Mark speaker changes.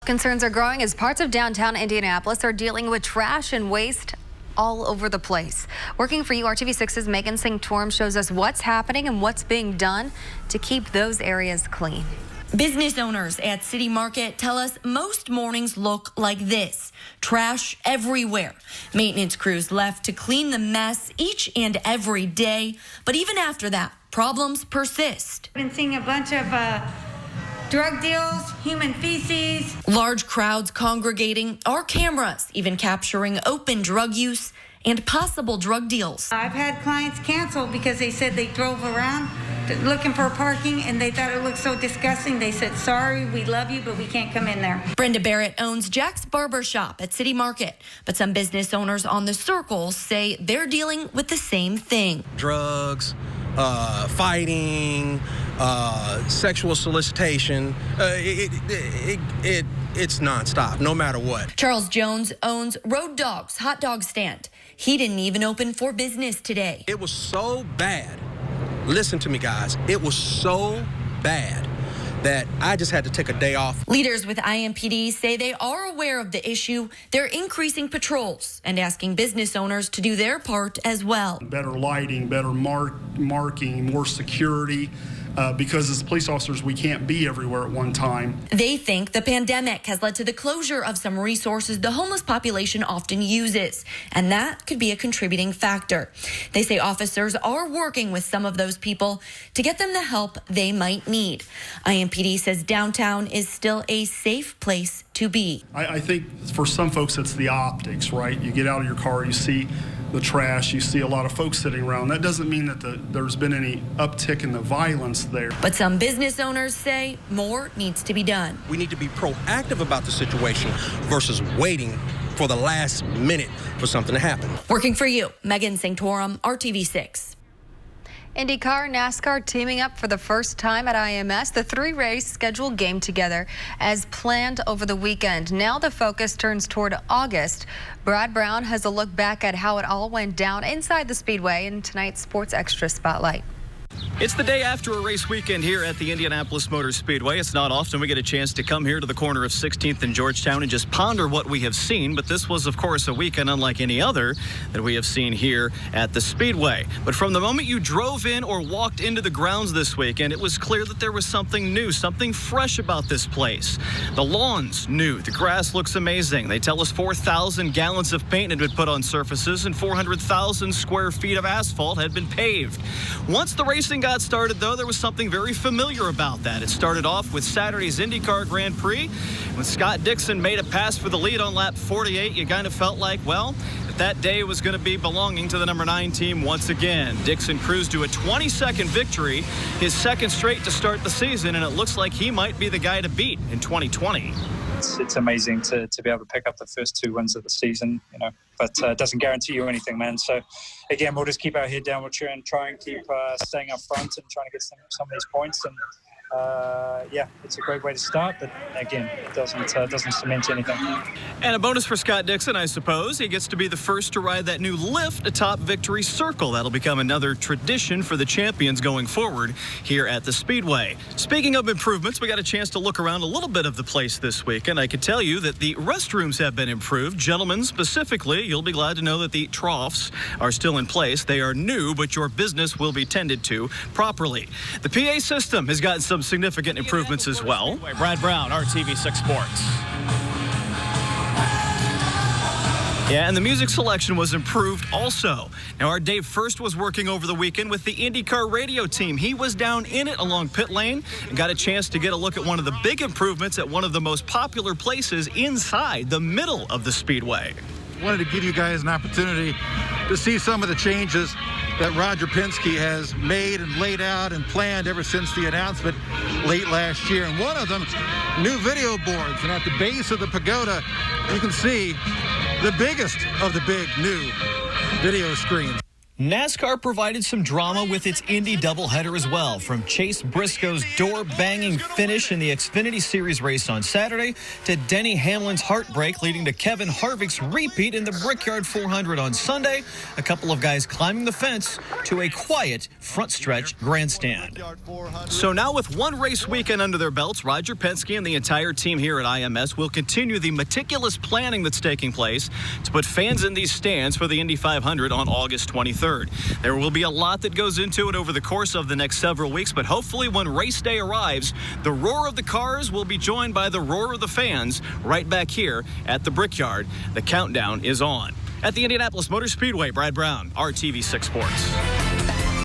Speaker 1: Concerns are growing as parts of downtown Indianapolis are dealing with trash and waste all over the place. Working for WRTV6's Megan Singh-Torm shows us what's happening and what's being done to keep those areas clean.
Speaker 2: Business owners at City Market tell us most mornings look like this. Trash everywhere. Maintenance crews left to clean the mess each and every day. But even after that, problems persist.
Speaker 3: I've been seeing a bunch of drug deals, human feces.
Speaker 2: Large crowds congregating, our cameras even capturing open drug use and possible drug deals.
Speaker 3: I've had clients cancel because they said they drove around looking for parking and they thought it looked so disgusting. They said, sorry, we love you, but we can't come in there.
Speaker 2: Brenda Barrett owns Jack's Barber Shop at City Market, but some business owners on the Circle say they're dealing with the same thing.
Speaker 4: Drugs, fighting, sexual solicitation, it's nonstop, no matter what.
Speaker 2: Charles Jones owns Road Dogs hot dog stand. He didn't even open for business today.
Speaker 4: It was so bad. Listen to me, guys. It was so bad that I just had to take a day off.
Speaker 2: Leaders with IMPD say they are aware of the issue. They're increasing patrols and asking business owners to do their part as well.
Speaker 5: Better lighting, better marking, more security. Because as police officers, we can't be everywhere at one time.
Speaker 2: They think the pandemic has led to the closure of some resources the homeless population often uses, and that could be a contributing factor. They say officers are working with some of those people to get them the help they might need. IMPD says downtown is still a safe place to be.
Speaker 5: I think for some folks it's the optics, right? You get out of your car, you see the trash, you see a lot of folks sitting around. That doesn't mean that there's been any uptick in the violence there.
Speaker 2: But some business owners say more needs to be done.
Speaker 4: We need to be proactive about the situation versus waiting for the last minute for something to happen.
Speaker 2: Working for you, Megan Singh-Torm, RTV6.
Speaker 1: IndyCar and NASCAR teaming up for the first time at IMS. The three-race schedule game together as planned over the weekend. Now the focus turns toward August. Brad Brown has a look back at how it all went down inside the Speedway in tonight's Sports Extra Spotlight.
Speaker 6: It's the day after a race weekend here at the Indianapolis Motor Speedway. It's not often we get a chance to come here to the corner of 16th and Georgetown and just ponder what we have seen, but this was, of course, a weekend unlike any other that we have seen here at the Speedway. But from the moment you drove in or walked into the grounds this weekend, it was clear that there was something new, something fresh about this place. The lawn's new. The grass looks amazing. They tell us 4,000 gallons of paint had been put on surfaces and 400,000 square feet of asphalt had been paved. Once the racing got started, though, there was something very familiar about that. It started off with Saturday's IndyCar Grand Prix. When Scott Dixon made a pass for the lead on lap 48, you kind of felt like, well, that day was going to be belonging to the number 9 team once again. Dixon cruised to a 22nd victory, his second straight to start the season, and it looks like he might be the guy to beat in 2020.
Speaker 7: It's amazing to be able to pick up the first 2 wins of the season, but it doesn't guarantee you anything, man. So, again, we'll just keep our head down, and try and keep staying up front and trying to get some of these points. And it's a great way to start, but again, it doesn't cement anything.
Speaker 6: And a bonus for Scott Dixon, I suppose. He gets to be the first to ride that new lift atop Victory Circle. That'll become another tradition for the champions going forward here at the Speedway. Speaking of improvements, we got a chance to look around a little bit of the place this weekend. I can tell you that the restrooms have been improved. Gentlemen, specifically, you'll be glad to know that the troughs are still in place. They are new, but your business will be tended to properly. The PA system has gotten some significant improvements as well. Brad Brown, RTV6 Sports. Yeah, and the music selection was improved also. Now, our Dave First was working over the weekend with the IndyCar radio team. He was down in it along pit lane and got a chance to get a look at one of the big improvements at one of the most popular places inside the middle of the Speedway.
Speaker 8: Wanted to give you guys an opportunity to see some of the changes that Roger Penske has made and laid out and planned ever since the announcement late last year. And one of them, new video boards. And at the base of the pagoda, you can see the biggest of the big new video screens.
Speaker 6: NASCAR provided some drama with its Indy doubleheader as well, from Chase Briscoe's door-banging finish in the Xfinity Series race on Saturday to Denny Hamlin's heartbreak leading to Kevin Harvick's repeat in the Brickyard 400 on Sunday. A couple of guys climbing the fence to a quiet front stretch grandstand. So now with one race weekend under their belts, Roger Penske and the entire team here at IMS will continue the meticulous planning that's taking place to put fans in these stands for the Indy 500 on August 23rd. There will be a lot that goes into it over the course of the next several weeks, but hopefully when race day arrives, the roar of the cars will be joined by the roar of the fans right back here at the Brickyard. The countdown is on. At the Indianapolis Motor Speedway, Brad Brown, RTV 6 Sports.